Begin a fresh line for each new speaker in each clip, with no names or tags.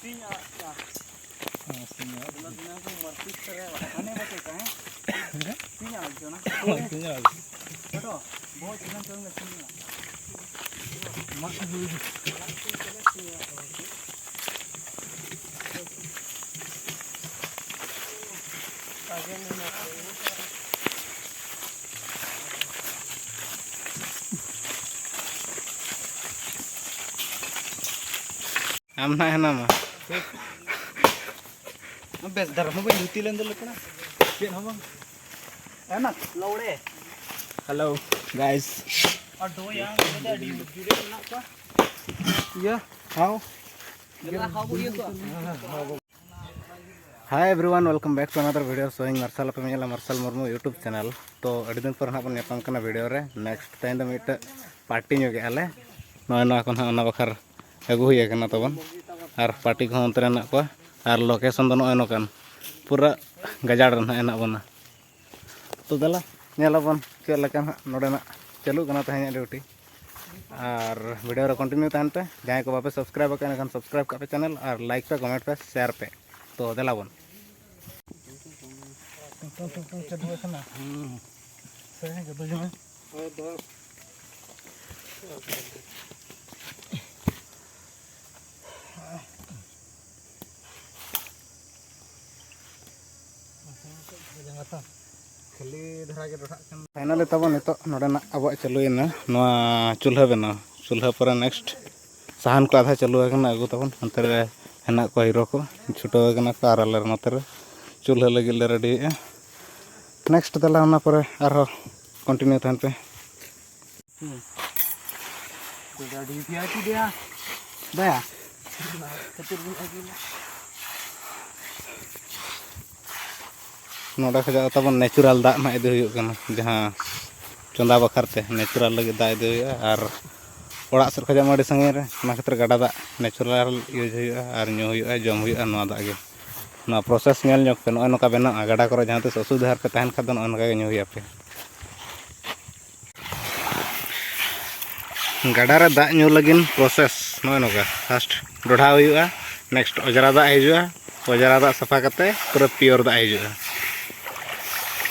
आम ना है ना मा बेस दर हम बन जुती लेन दल कना चेन हम है ना लौड़े हेलो गाइस और दो यार मुझे डी जुड़े ना का या how hi everyone welcome back to another video showing Marshal पे मेला मार्शल मुर्मू यूट्यूब चैनल तो अड़ी दिन पर बन नापाम कना वीडियो रे नेक्स्ट टाइम दो मिट पार्टी ᱧᱚᱜ आले नय को ना बखार अगू हुई कना तबन और पार्टी को अंतर ना को और लोकेशन दो नय नकान पूरा गजाड़ ना एना बना तो दला नेलाबन चेक लका नोडे ना चालू कना तहन ड्यूटी और वीडियो रे कंटिन्यू तहन पे जहां को बापे सब्सक्राइब करन सब्सक्राइब का पे चैनल और लाइक पे कमेंट पे शेयर पे तो देलाबन चदुए कना से गदो जमे फाइनली तब नित नोडेना अब चालूना चूल्हा बना चूल्हा पर नेक्स्ट साहन को आधा चालू अगू तबन अंतर हेना को हीरो को छुटो और आले नोते चूल्हा लगे रेडी नेक्स्ट दला पर कंटिन्यू तहन पे नोडे खजा तब नेचुरल दाग ना इदी जहाँ चंदा बखारते नेचुरल लगे दाग इदी और ओड़ा सर खजा माड़ी संगे रे खातिर गाडा दाग नेचुरल यूज और न्यू जम दाग गे प्रोसेस पे नय नका बना गाडा को जहाँ तीस असुविधा पे तहन खा नका न्यू पे गाडा रे दाग न्यू लगे प्रोसेस नय नका फास्ट डोढ़ा हुआ नेक्स्ट अजरा दाग हजूआ अजरा दाग सफा करते पूरा प्योर दाग हजूआ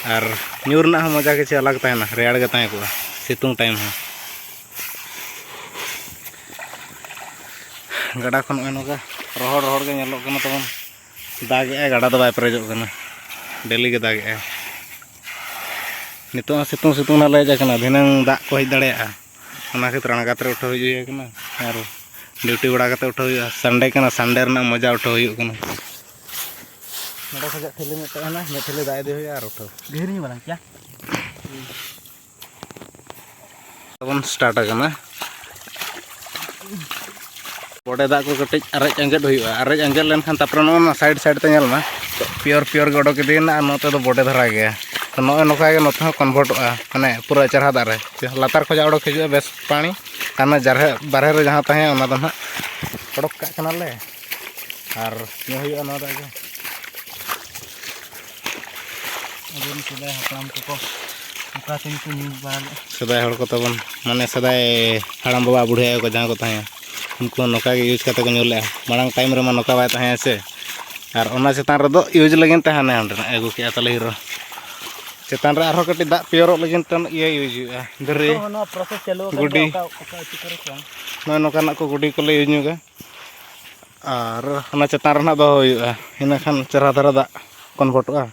और न्यू रना मजा किसी अलग तहना रेड़ गे तहको सितुंग टाइम गाडा खन नका रोहड़ रोहड़ गे तब दागे गाडा दो बै पेरेजोना डेली के दागे नित सितुंग सितुंग ना लजना धिनांग दाग को हज दाड़ा खातिर अणगाते उठा हुआ और ड्यूटी बड़ा उठा हुआ संडे का संडे मजा उठा हुआ नोड़ा खजा ठेली में तहना मैं ठेली दाग इदी हुआ और उठा ढेर नहीं बना क्या तबन स्टार्ट करना बड़े दाग को कटिज अरेज अंजेद हुआ अरेज अंजेद लेन खान तापर ना साइड साइड ते नेलमा प्योर प्योर के उडोक इदीना नोते दो बड़े धरा गया तो नय नका गे नोते कन्वर्टोगा माने पूरा चरहा दाग रे लातार खजा उडोक हजूआ बेस पानी आना जरहे बारहे रे जहाँ तहे ओना दो ना उडोक का कनाले और न्यू हुआ ना दाग अबन सदाय हपराम को सदाय हड़ को तबन माने सदाय हाड़ाम बाबा बुढ़िया को जहाँ को तहे उनको नौका यूज करते को ᱧᱩᱞᱮ मांग टाइम रे नौका बाय तहे से और ओना चेतान रे दो यूज लगिन तहने हंडे अगू के तले हीरो चेतान रे आरो कटी दा प्योर लगिन तन ये यूज हुआ दरे नो प्रोसेस चालू गुडी नय नौका को गुडी को ले यूज नुगा और ओना चेतान रे दो हुआ इना खान चरहा धरा दा कन्वर्टोगा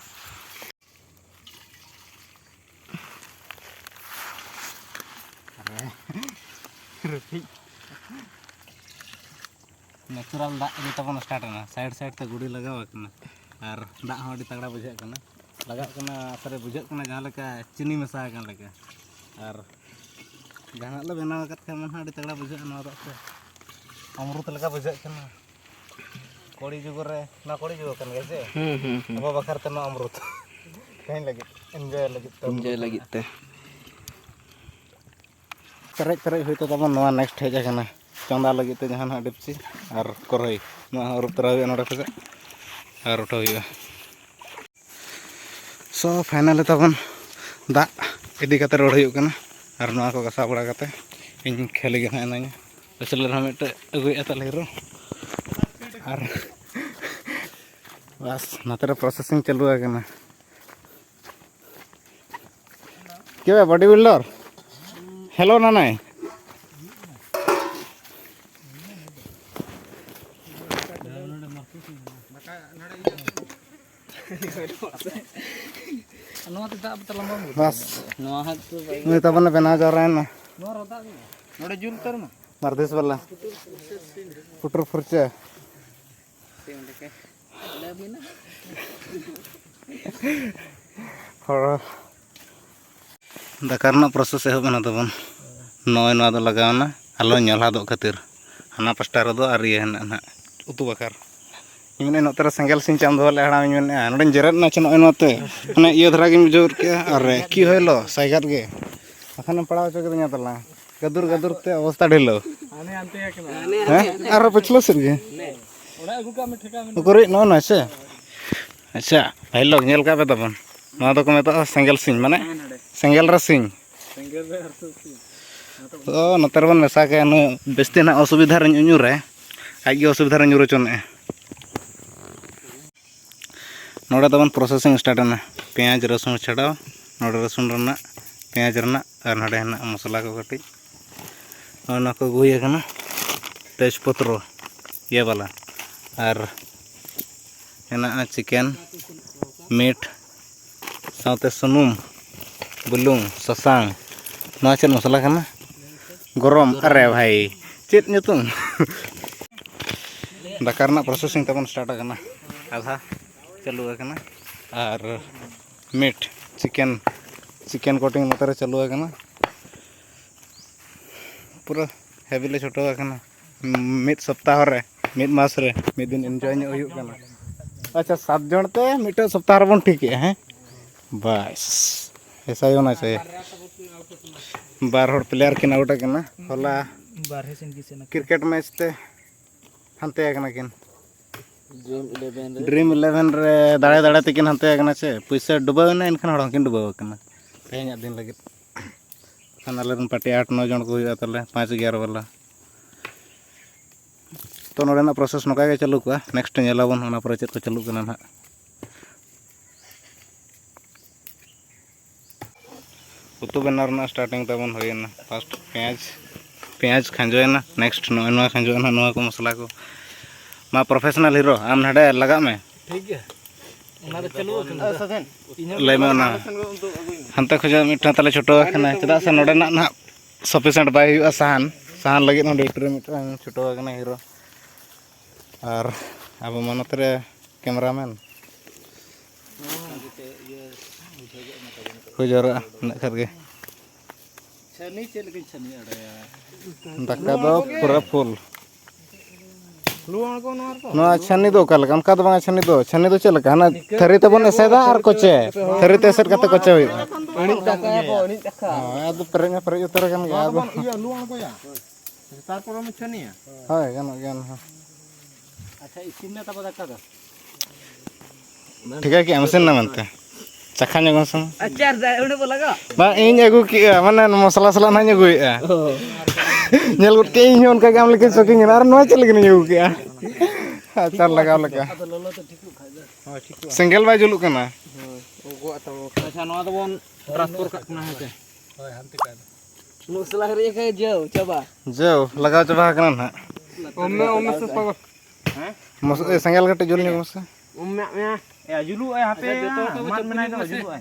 नेचुरल दाग इदी तबन स्टार्ट ना साइड साइड ते गुड़ी लगाव और दाग हो अड़ी तगड़ा बुझे लगा सरे बुझे जहाँ लेका चीनी मेसा लेका और जहाँ ले बनाव मन अड़ी तगड़ा बुझे दाग से अमृत लेका बुझे कड़ी जुग रे ना कड़ी जुग कन गे से अब बखार ते अमृत कहीं लगे एंजॉय लगे पेरेज पेरेज हुई तो तब नेक्स्ट हेज चंदा लगे जहाँ डिप्सी और करई रूप तरह हुआ नोड़े खज और उठा हुआ सो फाइनली तब दाग इदी रोड हुआ और ना को गसा बड़ा इन खेल गे ना पछले मिट्टे अगुए तले हीरो और बस नतर प्रोसेसिंग चालू है करना क्या बॉडी बिल्डर हेलो ना नहीं बस नहीं तब ना बना जा रहा है ना मर्दिस वाला पुटर फुर्चा दाकार प्रोसेस एहबना तबन नय ना लगावना आलो नलहादो खातिर हाना पास्टा रदो और ये ना उतु बकार इमने नोतरे सेंगल सिंह चांदोले हड़ाम इमने नोडे जरत ना नय नोते माने इयो धरा गे बुझो के अरे की होइलो साइगात गे अखन पड़ाव चकदኛ तला गदुर गदुर ते अवस्था ढिलो आने आनते है अरे पिछलो सिर गे ओडा अगु का में ठेका में करे नो ना से अच्छा भाई लोग नेल का पे तबन ना तो को मेता सेंगल सिंह माने सेंगल रे सिंह तो नतर बन मेसा के न बेस्ते ना असुविधा रे नुरे आज गे असुविधा रे नुरो चने नोडा तबन प्रोसेसिंग स्टार्ट ना प्याज रसुन छड़ाव नोडा रसुन रना प्याज रना और नडे ना मसला को कटी और को गुया कना तेजपत्र ये वाला और हेना चिकन मीट साथे सुनुम बुलुंग ससांग ना चेत मसला कना गरम अरे भाई चेत नुतुम दाकार ना प्रोसेसिंग तबन स्टार्ट करना आधा चालू है और मीट चिकन कोटिंग नतरे चालू है पूरा हेवीले छोटो है मिड सप्ताह रे मिड मास रे मिड दिन एंजॉय हो अच्छा 7 जन ते मिड सप्ताह रे बन ठीक है बस ऐसा ही होना चाहिए बार हर प्लेयर किन आउट है होला क्रिकेट मैच ते हंते किन ड्रीम 11 रे दाड़े दाड़े तकिन हंते चे पैसा डुबावना इनखान हड़ किन डुबावना तेहना दिन लगे खान आले पार्टी 8-9 जन को हुआ तले 5-11 वाला तो नोडेना प्रोसेस नोका के चालू को नेक्स्ट नेलाबन ओना पर चेत को चालू कना ना उतु बनारना स्टार्टिंग तबन होयना फर्स्ट पेंयाज खांजोयना नेक्स्ट नोना खांजोयना नोआ को मसला को मा प्रोफेशनल हीरो आम नडे लगा में ठीक है ओना रे चालू सदन लेमे ना हंते खजा मिठा तले छोटो खना चदा से नोडे ना सफिशिएंट बाय हुआ साहन लगे नोडे इटरे मिठा छोटो खना हीरो और अब मनतरे कैमरामैन हुजरा नखर गे छनी चेल के छनी अड़े दक्का दो पूरा फुल लुआन को नो छनी दो कल अनका दो छनी दो चल का ना थरी ते बन एसेदा और कोचे थरी ते एसेट कते कोचे होई अणी टाका को अणी टाका हां तो परे उतर कन गया अब ये लुआन को या तार पर में छनी है हां गन अच्छा इसिन में तब दक्का दो ठीक है कि मशीन ना मानते चखा जगह सम अचार जाय उडे बोलागा बा इन अगु की माने मसला सला ना अगुया नेल गुट के इन उनका काम लेके सकिंग यार नो चल के अगु के अचार लगाव लगा लोलो तो ठीक खाइ हां ठीक सिंगल बाय जुलु कना ओगो तब अच्छा नो तो बन ट्रांसफर कना है होय हंती का मसला रे के जो लगाव चबा कना ना ओमे से पग हैं मस सिंगल गटे जुल ने मस ओमे में ए जुलु ए हापे मान बनाय तो जुलु ए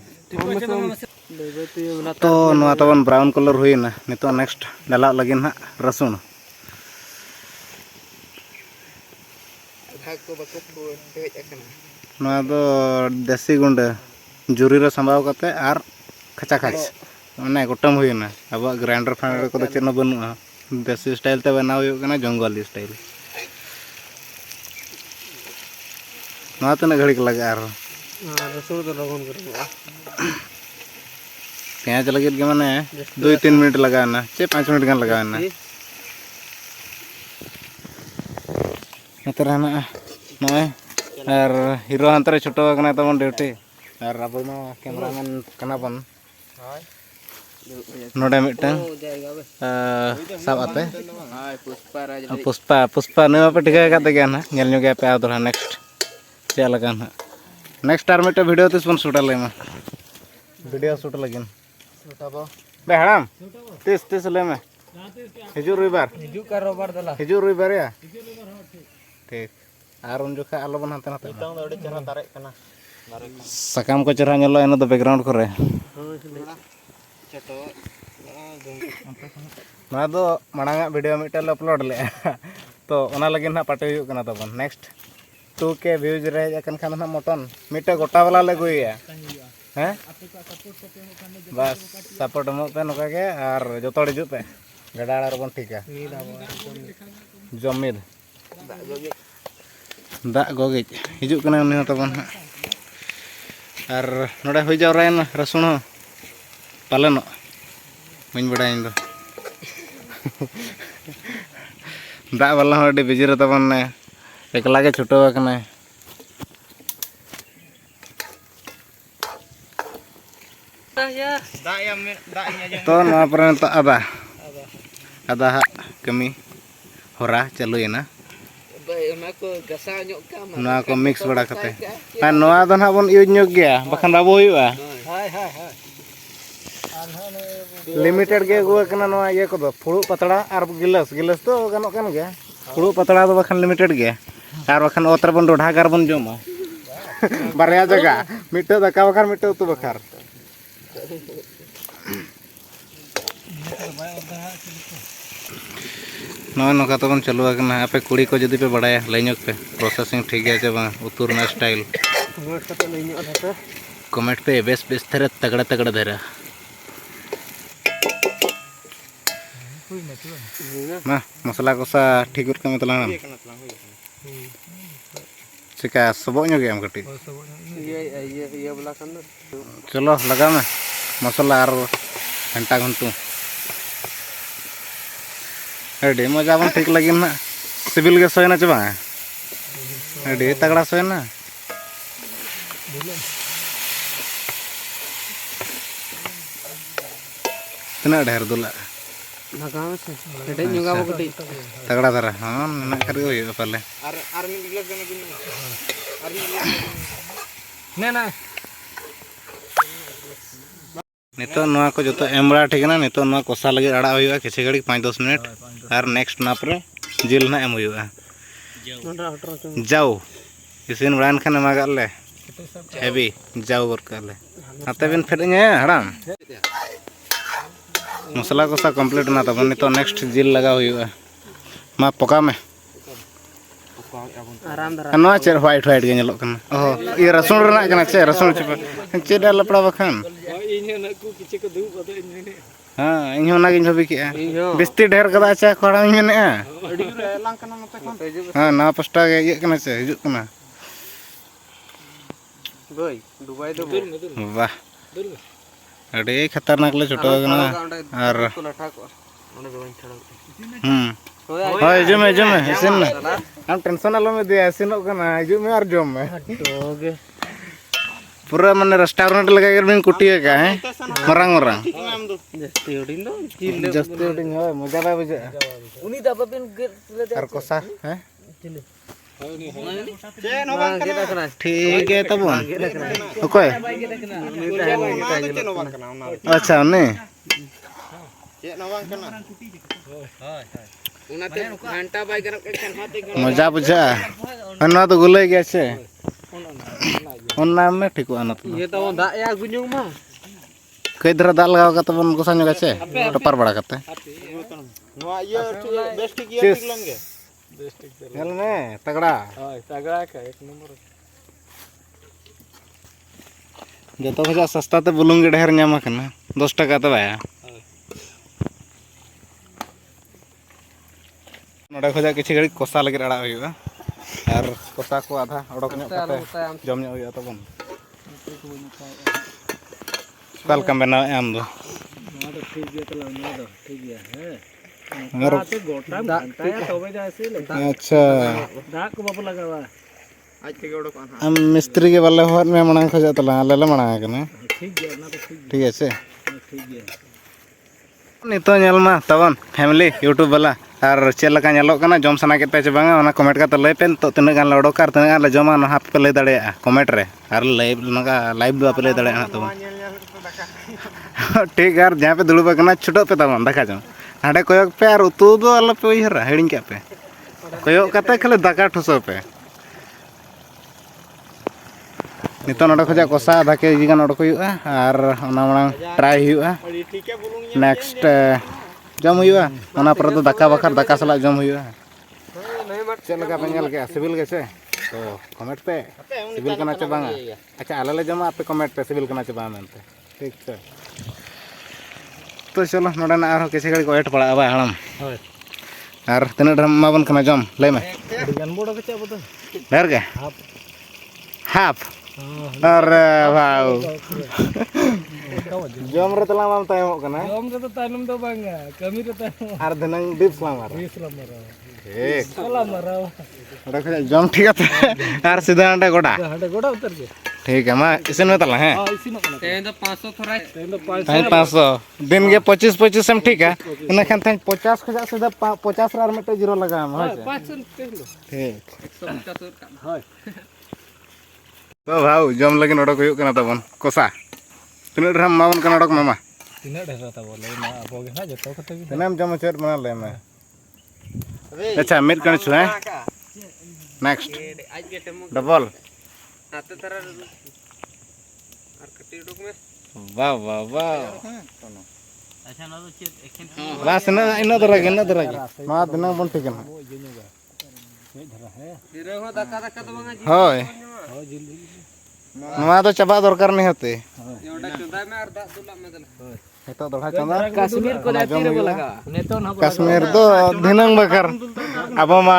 तो नोआ तबन ब्राउन कलर होइना नितो नेक्स्ट डाला लगिन ना रसुन भाग को बको हेज अकना नोआ दो देसी गुंड जुरी रे संभाव कते आर खचा खच माने गोटम होइना अब ग्राइंडर फाइंडर को चेन बनुआ देसी स्टाइल ते बनाव हो कना जंगली स्टाइल ना तना घड़ी के लगा रसुन तो लगन कर प्याज लगे के माने 2-3 मिनट लगाना 5 मिनट गन लगाना नतर ना नय और हीरो अंतरे छोटो कना तबन ड्यूटी और अब कैमरामैन कना बन नोडे मिटन सब आते पुष्पा पुष्पा ने पे टिका का गया ना नेल ᱧᱚᱜ पे आदर नेक्स्ट चल लगा ना नेक्स्ट आर मिटे वीडियो तिस बन शूट ले में वीडियो शूट लगिन बे हराम तिस तिस ले में हिजू रविवार हिजू रविवार या ठीक आर उन जोखा आलो बन हाते नाते नितों दो चेहरा दारे कना सकाम को चेहरा नेलो एनो दो बैकग्राउंड करे ना दो मांगा वीडियो मिटल अपलोड ले तो ओना लगे ना पाटे हुई कना तबन नेक्स्ट 2K व्यूज रे जकन खान ना मटन मिटे गोटा वाला ले गुइया हैं बस सपोर्ट मो पे नका के और जतो हिजु पे गडाड़ा रे बन ठीका जमीद दा गोगे हिजु कना उनी तबन और नोडे होई जावरायन रसुन पालन मई बड़ाइन दो दा वाला अभी बिजी रे तबन ने एकला के छुटो कना तो नवा पर तो आदा आदा कमी होरा चालुयना ना को मिक्स बड़ा करते और नवा दो ना बन यूज ᱧᱚᱜ गया बखान बाबू हुआ लिमिटेड के गो कना नवा ये को फुड़ू पतड़ा और गिलास गिलास तो गानो कान गया फुड़ू पतड़ा तो बखान लिमिटेड गया और बखान ओतर बन डोढा गार बन जमा बारया जगह मिटो दका बखार मिटो तू बखार नॉन नका तो बन चलू आकना आपे कुड़ी को जदी पे बड़ाया लाइनक पे प्रोसेसिंग ठीक है बा उतुर ना स्टाइल कमेंट पे बेस बेस थरे तगड़ा तगड़ा धरा ना मसाला कोसा ठीक कर कम तला चिका सबो ᱧᱚᱜ ᱜᱮᱭᱟᱢ कटी ये वाला कन चलो लगा में मसाला और घंटा घंटू अरे मजा बन ठीक लगी ना सिविल के सोयना चे बांग अरे तगड़ा सोयना तना ढेर दुला लगाव से एडे ᱧᱚᱜᱟ बकटी तगड़ा धरा हां ना करी होय पहले आर मी गिलास देना दिन आर मी ना ना नितो नवा को जतो एमड़ा ठीक ना नितो नवा कोसा लगे आड़ा होयगा किसी घड़ी 5-10 मिनट और नेक्स्ट ना पर जिल ना एम होयगा जाओ इसिन बड़ान खाने मागाले हेवी जाओ करले आते बिन फेडने हराम मसाला कोसा कंप्लीट ना तब नितो नेक्स्ट जिल लगा होयगा मा पका में आराम दरा नवा चेर व्हाइट व्हाइट के नेलो कना ओ ये रसुन रना कना चे रसुन चेडा लपड़ा बखान हाँ इन ना गिन हबी के बिस्ती ढेर कदा चे खड़ा इन ने अडी लांग कना मते खन हां ना पस्टा के ये कना चे हिजु कना गई दुबई दो वाह अडी खतरनाक ले छोटो कना और होय जमे जमे हसिन ना हम टेंशन आलो में दिया हसिनो कना हिजु में और जम में टोगे पूरा माने रेस्टोरेंट लगा के बिन कुटिया का है मरंग मरंग जस्ती उडिन होय मजा बा बुझे उनी दाबा बिन और कोसा है ठीक है तब ओके अच्छा ने मजा बुझा अन्ना तो गुले गया छे में ठीक आना तो ये तो दा या गुजुंग मा कई धरा दाल लगाव का तबन गोसा ᱧᱚᱜ আছে टपर बड़ा करते नवा ये बेस्ट ठीक ये ठीक लंगे बेस्ट ठीक चल में तगड़ा हां तगड़ा का एक नंबर जतो खजा सस्ता ते बुलुंग ढेर ᱧᱟᱢ कना 10 টাকা तो आया नोडे खजा किछि घड़ी कोसा लगे अड़ा होइबा और कोसा को आधा ओडक ᱧᱚᱜ कते जम ᱧᱚᱜ होइबा तबन कल का बनाओ आम दो ठीक गया तला ना दो ठीक गया है अगर गोटा घंटा या तबे जासे अच्छा दाग को बाप लगावा आज के ओडक हम मिस्त्री के वाले होत में मना खजा तला ले ले मना कने ठीक गया ना तो ठीक है से ठीक गया नितो नेलमा तबन फैमिली यूट्यूब वाला और चेल लगा नेलोग कना जम सना के पे चे बांगा ओना कमेंट का लय पे तो तिना गान लड़ो कार तिना गान जमा ना पे लय दाड़े कमेंट रे और लाइव नगा लाइव दो पे लय दाड़े ना तबन ठीक यार जहां पे दुड़ुब कना छुटो पे तबन दाका जम हाडे कोयक पे और उतु दो अल पे उहरा हेडिंग के पे कोयक कते खाली दाका ठुसो पे नितो नडो खजा कोसा आधा के जी गान ओडक हुआ और ओना मांग ट्राई हुआ नेक्स्ट जम हुआ ओना पर तो दाका बखर दाका सला जम हुआ चल लगा पे नेल के सिविल के से तो कमेंट पे सिविल कना चे बांगा अच्छा आले ले जमा पे कमेंट पे सिविल कना चे बांगा मेनते ठीक है तो चलो नोडा ना आरो किसी घड़ी को एट पड़ा बा हड़म और तिना ढम माबन कना जम ले में
गन बोडो के चाबो तो
डर के हाफ अरे वाओ जम रे तला माम तायमो कना
जम रे तो तायनम दो बांगा कमी रे तायम
आर धनंग डिप्स ला मार
ठीक सला माराओ
रख जम ठीक है आर सीधा अंडे गोडा
उतर के
ठीक है मा इसे न तला है
हां इसी न कना तेन तो 500 थोड़ा तेन तो
500 दिन के 25 हम ठीक है इना खान 50 खजा सीधा 50 रार में जीरो लगा हम
500 किलो
ठीक
175 का हां
तो भाऊ जम लगे नडक हुई कना तबन कोसा तिना ढम मावन कना नडक मामा
तिना ढेर ता बोले ना अबो गे ना जतो कते भी
तिना जम चेर बना ले में अच्छा मिट कने छु है नेक्स्ट डबल
आते तरह और कटी डुक में
वाह वाह वाह
अच्छा ना तो चेक एखन
बस ना इन दरगे मा दिन बन ठीक ना
धीरे हो धक्का धक्का तो बांगा
होय मा तो चबा दरकार नहीं होते
एवडा चुदा में और दा दुला में दल
हेतो दोढ़ा चंदा
कश्मीर को जाती रे बोलागा नेतो ना
कश्मीर तो दिनंग बकर अब मा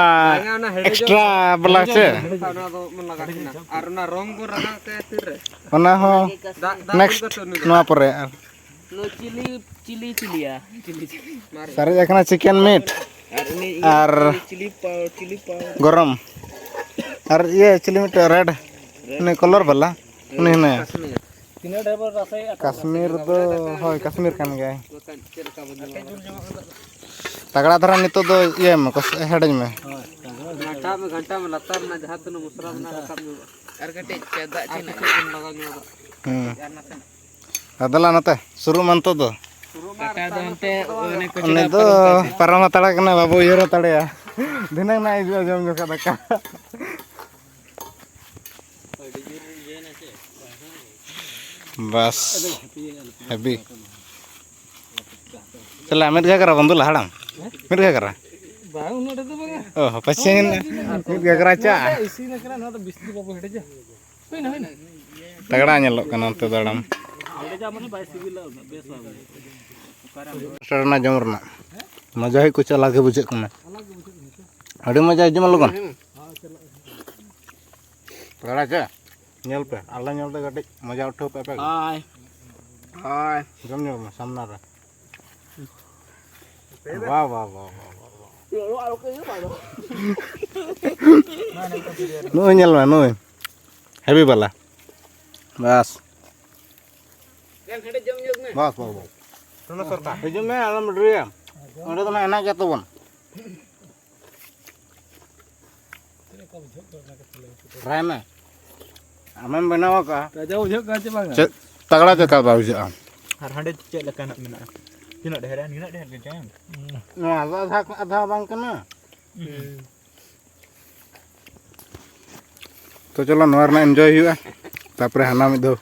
एक्स्ट्रा ब्लॉक छे
ना तो मन लगा ना और ना रंग को रगा के तिरे
ओना हो नेक्स्ट नोआ परे
नो चिलिया
सारे एकना चिकन मीट और
चिली पाव
गरम और ये चिली मीट रेड ने कलर वाला ने ने
तीन ड्राइवर रासाई
कश्मीर तो होय कश्मीर कान गए तगड़ा धरा नितो दो ये में हेडज में
घंटा में लतार ना जहां तनो मुसरा ना रकम और कटे चदा चिन लगा नो
अदला नते शुरू मन तो दो
कटा दो हंते
ने दो परम तड़ा कना बाबू येरो तड़या दिनंग ना इजो जम जो का दका बस हैवी चला मिट क्या करा बंदुला हड़म मिट क्या करा
बाऊ नडे तो बंगा
ओह पछेन मिट क्या करा चा
इसी न करा ना तो बिस्ती बाबू हेडे जा होइना
तगड़ा नेलो कना तो दड़म
हेडे जा माने बाय सिविल बेस बाबू
स्टार्ट जमरना मजा ही कुछ अलग बुझे कना अड़ी मजा जम लगन तगड़ा चा नेल पे आला नेल पे गटे मजा उठो पे पे
हाय हाय
जम जम सामना रे वाह वाह वाह नुई नेल में नुई हैवी वाला बस बस बस सुनो सरकार हिजुम में आलम ड्रिया ओंडे तो ना एना के तबन ट्राई में आमें बनावा का
राजा उजो का चे बांगा
तगड़ा चका बाबू
हर हंडे चे लका ना मेना तिना ढेर के जाम
ना आधा बांग कना तो चलो नोर ना एंजॉय हुआ तापरे हाना मिद दो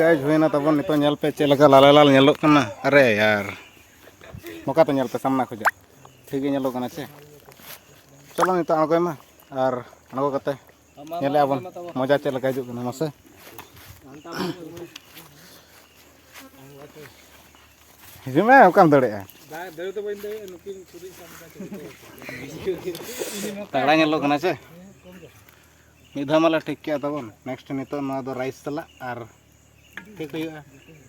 गाइस होइना तबन नितो नेल पे चे लका लाल लाल नेलो कना अरे यार मोका तो नेल पे सामना खोजा ठीक है नेलो कना चे चलो नितो आगो मा और आगो कते नेले आबन मजा चे लका हिजुग कना मसे हिजुग में ओकाम दड़े
दरे तो बइन दे नुकिन पुरी सामका
तगड़ा नेलो कना चे मिधा माला ठीक किया तबन नेक्स्ट नितो ना दो राइस तला और ठीक हुआ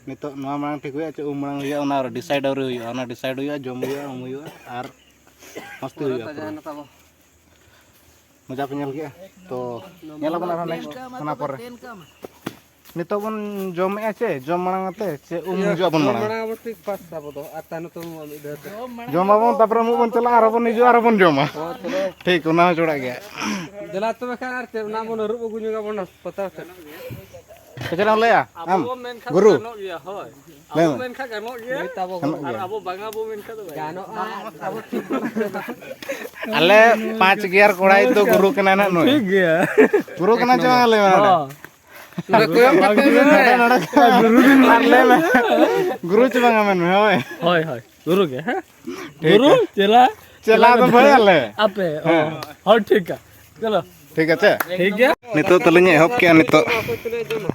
नितो ना मांग ठीक हुआ चे उमंग हुआ ओना डिसाइड और हुआ ओना डिसाइड हुआ जम हुआ और मस्त हुआ मजा पे नेल गया तो नेला बना नेक्स्ट खाना पर नितो बन जमे चे जम मांग आते चे जो बन मांग
अब ठीक पास अब तो आता न तुम इधर
जम बन तापर मु बन चला आरो बन निजो आरो बन जमा ठीक उना जोड़ा गया
जला तो खान आर ना बन रुब गुनु का बन पता से
कचरा लया हम गुरु ले
मेन खा गानो ये तब अब बांगा बो मेन खा तो गानो अब ठीक
अले 5 गियर कोड़ाई तो गुरु कना ना नो ठीक गया गुरु कना जो ले ना गुरु चबांगा में होय
होय होय गुरु के गुरु चला
चला तो भाई आले
आपे हां ठीक है चलो
ठीक है
ठीक है
नितो तलिंग एहब के नितो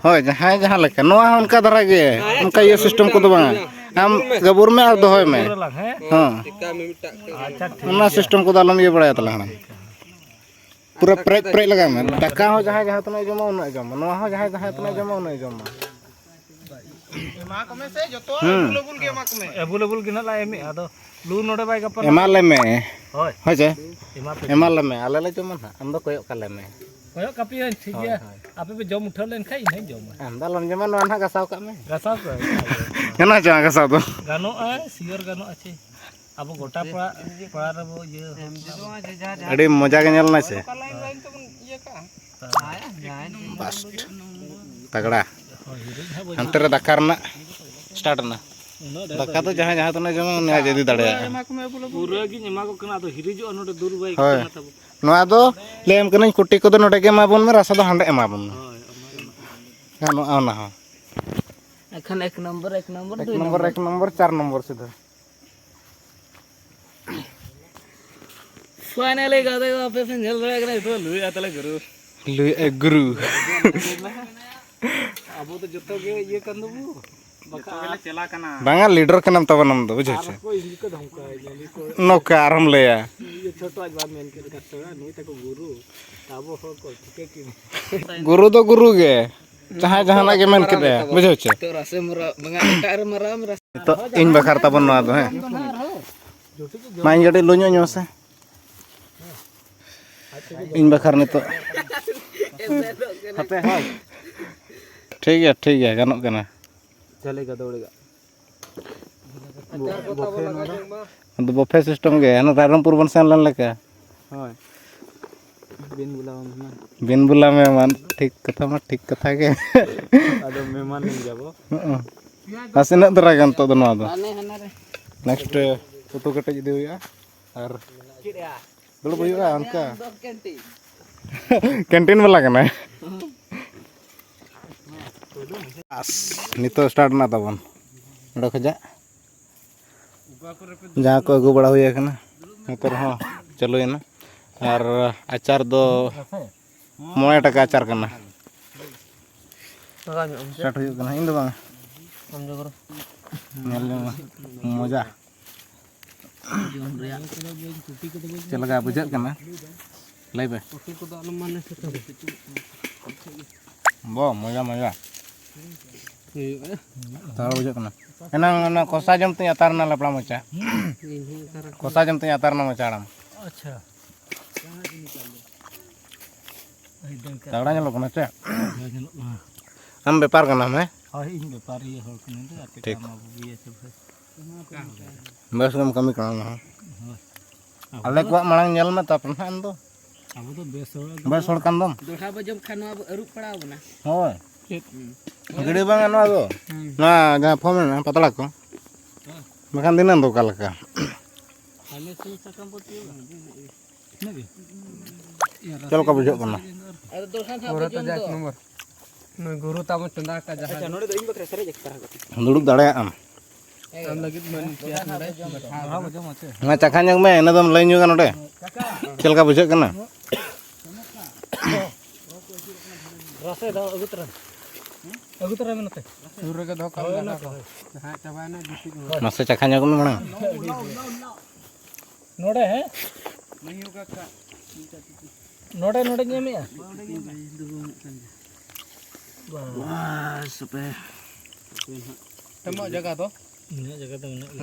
होय जहां जहां लेका नोआ उनका दरा गे उनका ये सिस्टम को तो बांगा हम गबुर में और दोहोय में हां अच्छा उना सिस्टम को दालम ये बड़ा तला हना पूरा प्रेक लगा में टका हो जहां जहां तना जमा उना जमा नोआ हो जहां जहां तना जमा उना जमा एमा को में से जतो अवेलेबल के एमा को में अवेलेबल के ना ला एमी आदो लू नोडे बाय गपन एमा ले में होय होय जे एमा ले में आले ले जमा ना हम दो कोयो काले में कोयो कापी ठीक है आपे पे जम उठल लेन खाई नहीं जम हम दालम जमा नोआ ना गसाव का में गसाव का केना जा गसाव तो गानो आ सियर गानो आछे अब गोटा पड़ा रबो ये अड़ी मजा के नेल ना छे बस तगड़ा अंतर दकार ना स्टार्ट ना दका तो जहां जहां तने जमा ने जदी दाड़े पूरा की एमा को कना तो हिरिजो नोडे दूर बाई कना तब नोआ दो लेम कने कुटी को तो नोडे के माबन में रसा दो हंडे एमाबन गानो आना हो
एखन एक नंबर
4 नंबर सीधा
फाइनली गादे आपे से झल रहा है तो लुई आतले गुरु अब तो जतो के ये कंदबू बका चला कना
बांगा लीडर कनम तबनम दो बुझे छे
को इनकी को धमका है
नोका आराम लेया
ये छोटो आज बात मेन के कटवा नहीं तको गुरु ताबो हो को ठीक की
गुरु तो गुरु गे जहां जहां ना के मेन के दे बुझे छे
तो रसे मरा बंगा टायर मरा
तो इन बखार तबन ना दो है माइन जडे लोño ño से इन बखार ने तो हाथे हाय ठीक है गानों कना
चलेगा दौड़ेगा
तो बफे सिस्टम गे ना रायरंगपुर बन सेन लन लेका
हां
बिन बुला में मान ठीक कथा के
आदो मेहमान नहीं जाबो
आसेन दरा गन तो दनो आदो
हाने हाना रे
नेक्स्ट फोटो कटे जदी होया और दुड़ होया उनका कैंटीन वाला कना नितो स्टार्ट ना तबन ओडे खजा जहां को अगु बड़ा होया कना नितर हो चलो ना और अचार दो 9 टका अचार कना स्टार्ट होय कना इन दो बांग
हम जो करो
मजा चलगा बुझत कना लाइबे
कुटी को तो माने से तो
बो मजा तार बुझत कना एना कोसा जमते अतार ना लपड़ा मचा कोसा जमते अतार ना मचाड़म
अच्छा
तगड़ा ñelo कना चे हम व्यापार करना है
हां इन व्यापारी हो कने तो आते काम अब ये सब
बस हम कमी करना है अले को मांग ñel में तपन हम दो
अब तो
बस होड़ कन दम
दोठा बजम खानो अब अरु पड़ाव बना
होय गड़ी बांग ना दो ना जहां फॉर्म ना पतला को मकान दिन दो काल का
हमें से सकम पति नहीं
चल का बुझो कना
अरे दोठा था बजम नंबर न गुरु ताम चंदा का जहां अच्छा नोडे दो इन बकरे सरे जक तरह
दुड़ुक दाड़े am
लगित मन प्यास नडे हां बजम আছে
ना चखा जंग में ना दम लई नु का नोडे चल का बुझो कना
रसे दो अगुतरा में नते सूर्य के धोखा ना हां चबाय ना दिसी
मस्त चखा जंग में मणा
नोडे है नहीं होगा का नोडे नेमे बस पे तम जगह तो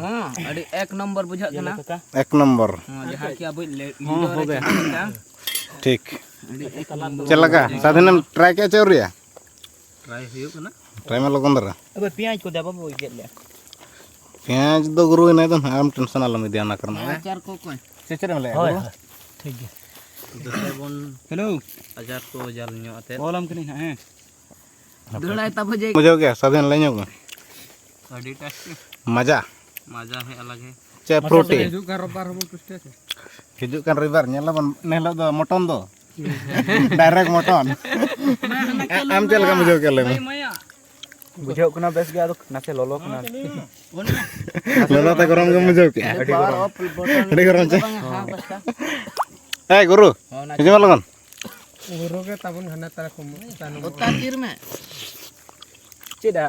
हां अरे एक नंबर बुझा ना
एक नंबर
हां जहां कि अब
हो गया ठीक चल लगा साधन ट्राई क्या चल रही है
ट्राई हुई ना
ट्राई में लगन दरा
अब प्याज को दे बाबू गेट ले
प्याज दो गुरु इन्हें तो हम टेंशन आलम दिया ना करना है
अचार को कोई
चेचरे में ले
ठीक है दूसरे बोन हेलो अचार को जाल न्यो आते बोलम कनी ना हैं दड़ाई तब हो जाए
मुझे हो गया साधन ले न्यो
अडी टेस्ट
मजा
मजा है अलग है
चे फ्रूटी
हिजू का रबार हम पुष्टे से
हिजू kan river nyala ban nehlo do moton do direct moton am chel ka mujhe kele
बुझाओ कना बेस गया तो नासे लोलो कना
lolo ta gorom ke mujhe ke adi gorom che guru hijo malagon
गुरु के तबन हना तारा को उता तीर में चेदा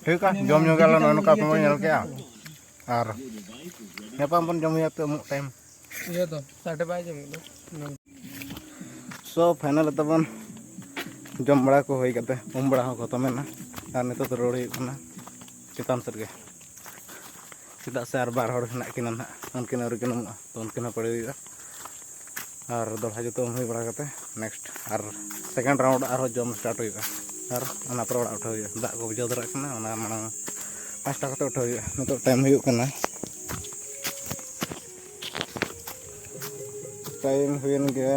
ठीक है जम nyo gala no ka pemo nyal ke ar nyapa pun jam ya pe time
ये तो 5:30 जम
सो फाइनल तबन जम बड़ा को होई कते उम बड़ा हो खत्म ना और नितो तो रोड़ी ना चितान सर के चिता से आर बार हड़ हना किन ना उनकिन और किन तो उनकिन पड़े हुआ और दोड़ा जो तो हुई बड़ा कते नेक्स्ट और सेकंड राउंड और जम स्टार्ट हुआ और अना पर उठा हुआ दा को बुझा दरा कना अना माना 5 टा कते उठा हुआ नितो टाइम हुई कना टाइम हुई गया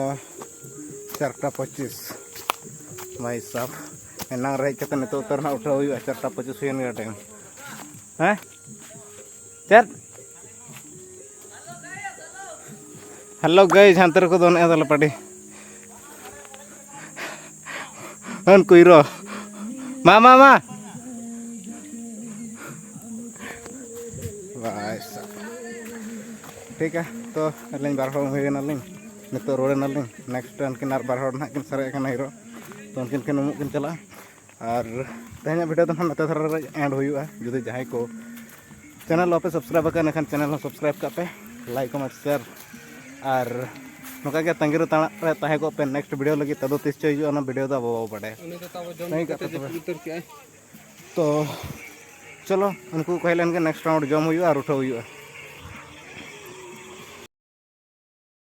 4:25 भाई साहब एना रह के नितो तरना उठा हुआ 4:25 हुई गया टाइम हैं चल हेलो गाइस हंतर को दोन एदल पड़ी हन कुइरो मामा मा भाई साहब ठीक है तो अलिन बार हो हुई ना लिन नितो रोड ना लिन नेक्स्ट उनकिन आर बार ना किन सरे कना हीरो तो उनकिन किन उमुक किन चला और तेहना वीडियो तो हम नते धर एंड हुआ जुदी जहां को चैनल पे सब्सक्राइब करना खान चैनल हो सब्सक्राइब करते लाइक कमेंट शेयर और नोका के तंगिर ताना ताहे को पे नेक्स्ट वीडियो लगी तदो तीस चाहिए ना वीडियो दा बाबा पड़े नहीं करते तो चलो उनको कहलन के नेक्स्ट राउंड जम हुआ और उठा हुआ